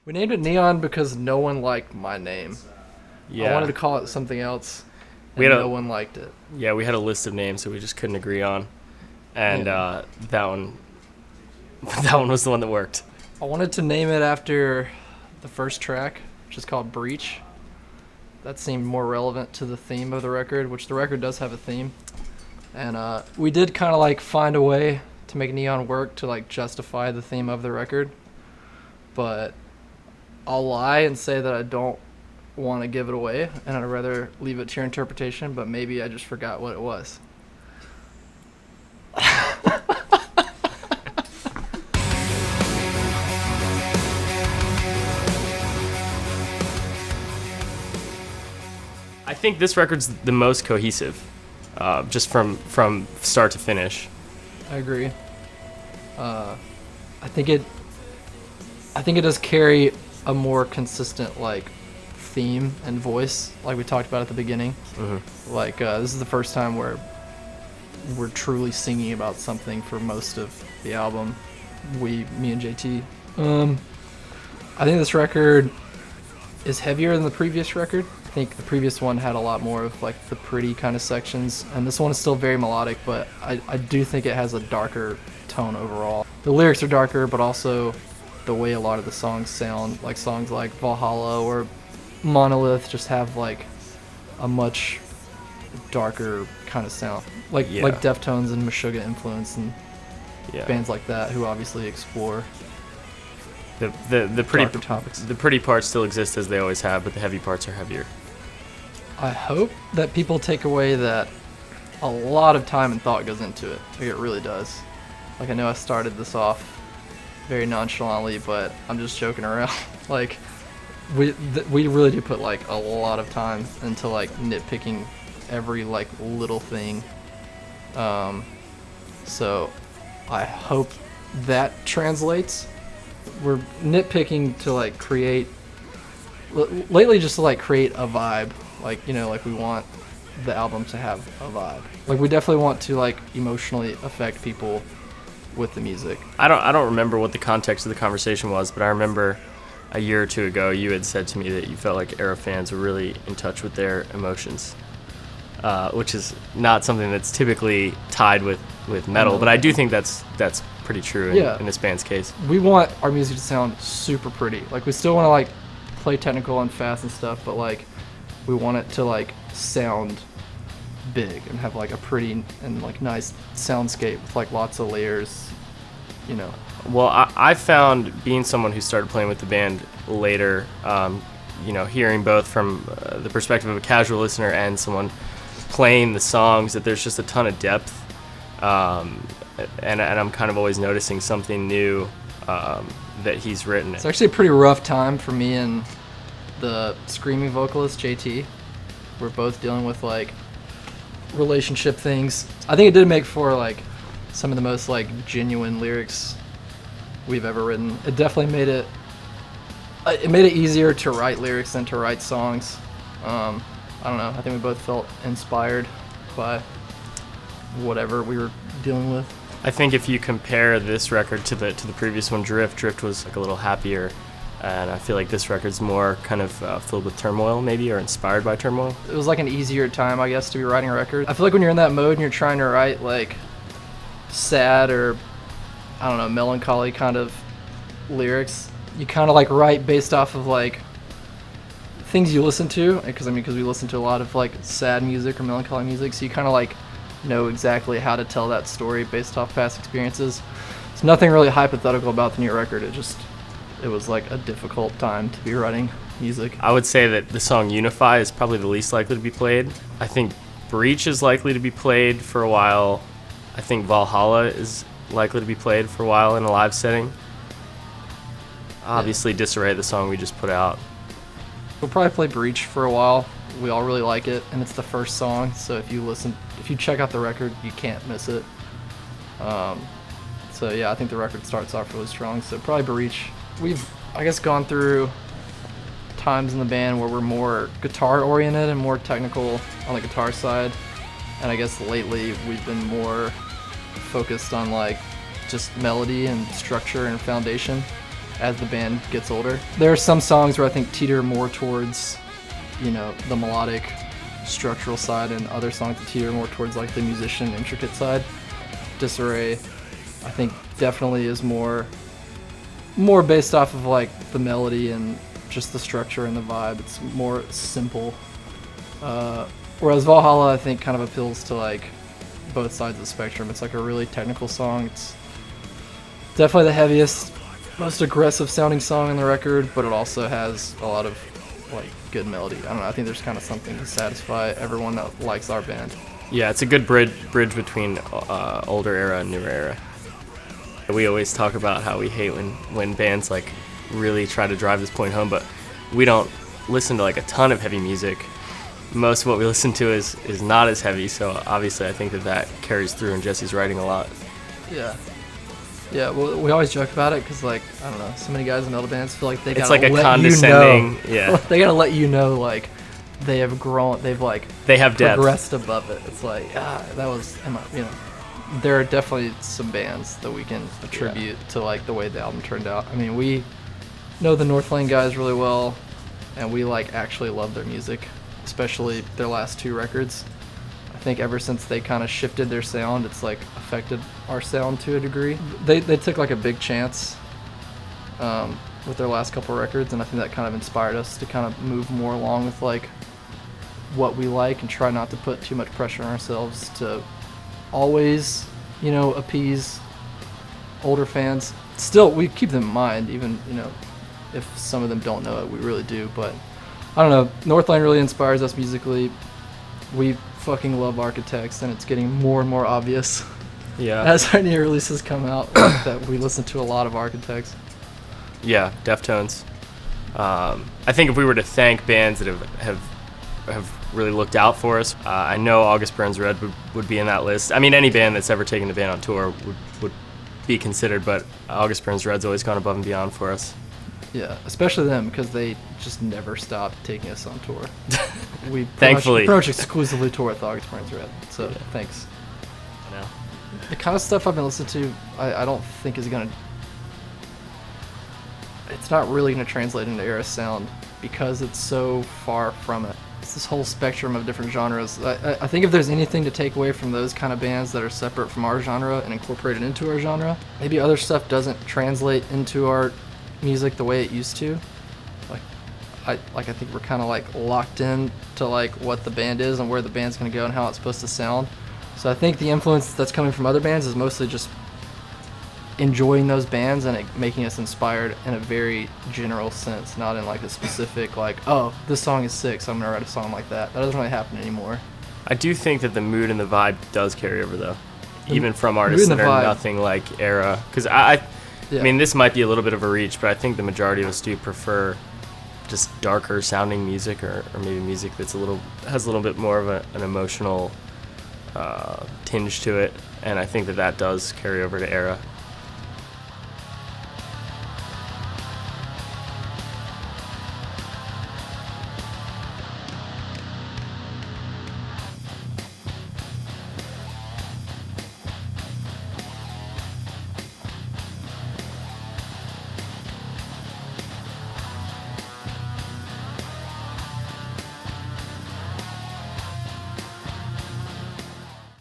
We named it Neon because no one liked my name. I wanted to call it something else, and no one liked it. Yeah, we had a list of names that we just couldn't agree on, and that one was the one that worked. I wanted to name it after the first track, which is called Breach. That seemed more relevant to the theme of the record, which the record does have a theme. And we did kind of like find a way to make Neon work to like justify the theme of the record. But I'll lie and say that I don't want to give it away, and I'd rather leave it to your interpretation, but maybe I just forgot what it was. I think this record's the most cohesive, just from start to finish. I agree. I think it does carry a more consistent like theme and voice, like we talked about at the beginning. Mm-hmm. Like this is the first time where we're truly singing about something for most of the album. Me and JT. I think this record is heavier than the previous record. I think the previous one had a lot more of like the pretty kind of sections, and this one is still very melodic, but I do think it has a darker tone overall. The lyrics are darker, but also the way a lot of the songs sound, like songs like Valhalla or Monolith, just have like a much darker kind of sound, like Deftones and Meshuggah influence and bands like that, who obviously explore the pretty darker topics. The pretty parts still exist as they always have, but the heavy parts are heavier. I hope that people take away that a lot of time and thought goes into it. Like, it really does. Like, I know I started this off very nonchalantly, but I'm just joking around. Like, we really do put like a lot of time into like nitpicking every like little thing. So I hope that translates. We're nitpicking to like create lately, just to like create a vibe. Like, you know, like we want the album to have a vibe. Like, we definitely want to like emotionally affect people with the music. I don't remember what the context of the conversation was, but I remember a year or two ago you had said to me that you felt like Era fans were really in touch with their emotions, which is not something that's typically tied with metal, but I do think that's pretty true in this band's case. We want our music to sound super pretty. Like, we still want to like play technical and fast and stuff, but like we want it to like sound big and have like a pretty and like nice soundscape with like lots of layers, you know. Well, I found, being someone who started playing with the band later, you know, hearing both from the perspective of a casual listener and someone playing the songs, that there's just a ton of depth, and I'm kind of always noticing something new that he's written. It's actually a pretty rough time for me and the screaming vocalist JT. We're both dealing with like relationship things. I think it did make for like some of the most like genuine lyrics we've ever written. It definitely made it easier to write lyrics than to write songs. I don't know, I think we both felt inspired by whatever we were dealing with. I think if you compare this record to the previous one, Drift was like a little happier, and I feel like this record's more kind of filled with turmoil, maybe, or inspired by turmoil. It was like an easier time, I guess, to be writing a record. I feel like when you're in that mode and you're trying to write like sad or, I don't know, melancholy kind of lyrics, you kind of like write based off of like things you listen to, because we listen to a lot of like sad music or melancholy music, so you kind of like know exactly how to tell that story based off past experiences. There's nothing really hypothetical about the new record. It was like a difficult time to be writing music. I would say that the song Unify is probably the least likely to be played. I think Breach is likely to be played for a while. I think Valhalla is likely to be played for a while in a live setting. Obviously, Disarray, the song we just put out. We'll probably play Breach for a while. We all really like it, and it's the first song, so if you check out the record, you can't miss it. So yeah, I think the record starts off really strong, so probably Breach. We've, I guess, gone through times in the band where we're more guitar oriented and more technical on the guitar side, and I guess lately we've been more focused on like just melody and structure and foundation. as the band gets older. There are some songs where I think teeter more towards, the melodic, structural side, and other songs that teeter more towards like the musician, intricate side. Disarray, I think, definitely is more based off of like the melody and just the structure and the vibe. It's more simple. Whereas Valhalla, I think, kind of appeals to like both sides of the spectrum. It's like a really technical song. It's definitely the heaviest, most aggressive sounding song on the record, but it also has a lot of like good melody. I don't know. I think there's kind of something to satisfy everyone that likes our band. Yeah, it's a good bridge between older era and newer era. We always talk about how we hate when bands like really try to drive this point home, but we don't listen to like a ton of heavy music. Most of what we listen to is not as heavy, so obviously I think that carries through in Jesse's writing a lot. Yeah. Yeah, well, we always joke about it because, like, I don't know, so many guys in metal bands feel like they gotta like a let condescending, yeah. They gotta let you know, like, they have grown, they have depth. Progressed above it. It's like, there are definitely some bands that we can attribute to, like, the way the album turned out. I mean, we know the Northlane guys really well, and we, like, actually love their music, especially their last 2 records. I think ever since they kind of shifted their sound, it's like affected our sound to a degree. They took like a big chance with their last couple records, and I think that kind of inspired us to kind of move more along with like what we like and try not to put too much pressure on ourselves to always, appease older fans. Still, we keep them in mind, even, if some of them don't know it, we really do. But I don't know, Northlane really inspires us musically. We fucking love Architects, and it's getting more and more obvious as our new releases come out that we listen to a lot of Architects. Yeah, Deftones. I think if we were to thank bands that have really looked out for us, I know August Burns Red would be in that list. I mean, any band that's ever taken the band on tour would be considered, but August Burns Red's always gone above and beyond for us. Yeah, especially them, because they just never stopped taking us on tour. We Thankfully. pretty much exclusively tour with August Burns Red, so thanks. I know. The kind of stuff I've been listening to, I don't think is going to... It's not really going to translate into Era sound, because it's so far from it. It's this whole spectrum of different genres. I think if there's anything to take away from those kind of bands that are separate from our genre and incorporated into our genre, maybe other stuff doesn't translate into our music the way it used to. I think we're kind of like locked in to like what the band is and where the band's going to go and how it's supposed to sound. So I think the influence that's coming from other bands is mostly just enjoying those bands and it making us inspired in a very general sense, not in like a specific like, oh, this song is sick, so I'm going to write a song like that. That doesn't really happen anymore. I do think that the mood and the vibe does carry over though, even from artists that are nothing like Era. Because I mean, this might be a little bit of a reach, but I think the majority of us do prefer just darker sounding music, or maybe music that's has a little bit more of an emotional tinge to it, and I think that does carry over to Era.